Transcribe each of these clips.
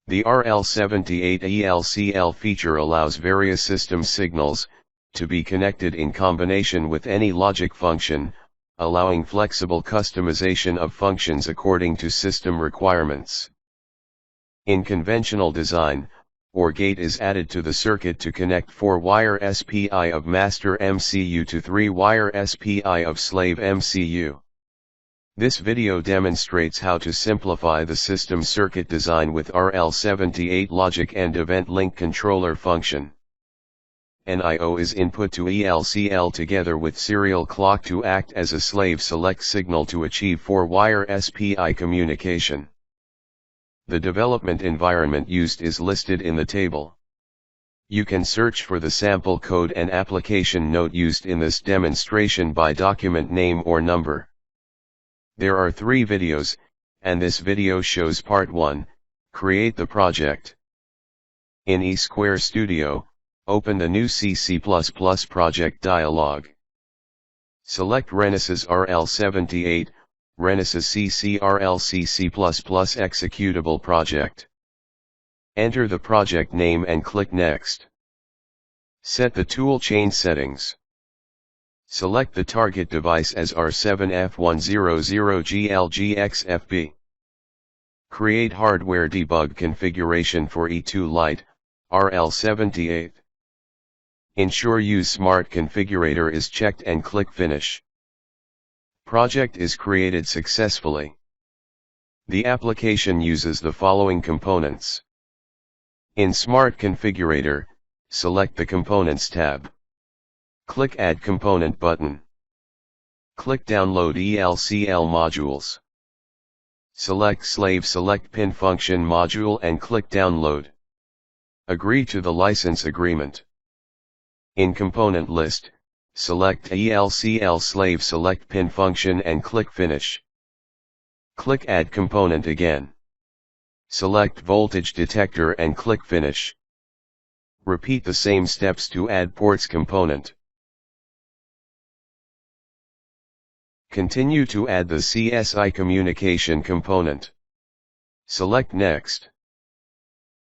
The RL78 ELCL feature allows various system signals to be connected in combination with any logic function, allowing flexible customization of functions according to system requirements. In conventional design, OR gate is added to the circuit to connect 4-wire SPI of master MCU to 3-wire SPI of slave MCU. This video demonstrates how to simplify the system circuit design with RL78 logic and event link controller function. NIO is input to ELCL together with serial clock to act as a slave select signal to achieve 4-wire SPI communication. The development environment used is listed in the table. You can search for the sample code and application note used in this demonstration by document name or number. There are 3 videos, and this video shows part 1, create the project. In eSquare Studio, open the new C++ project dialog. Select Renesas RL78, Renesas CCRLC++ executable project. Enter the project name and click Next. Set the tool chain settings. Select the target device as R7F100GLGXFB. Create hardware debug configuration for E2 Lite, RL78. Ensure Use Smart Configurator is checked and click Finish. Project is created successfully. The application uses the following components. In Smart Configurator, select the Components tab. Click Add Component button. Click Download ELCL modules. Select Slave Select Pin Function module and click Download. Agree to the license agreement. In Component List, select ELCL Slave Select Pin Function and click Finish. Click Add Component again. Select Voltage Detector and click Finish. Repeat the same steps to add Ports component. Continue to add the CSI communication component. Select Next.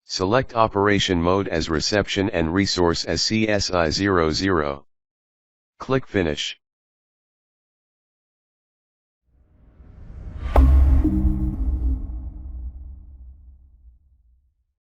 Select Operation Mode as Reception and Resource as CSI00. Click Finish.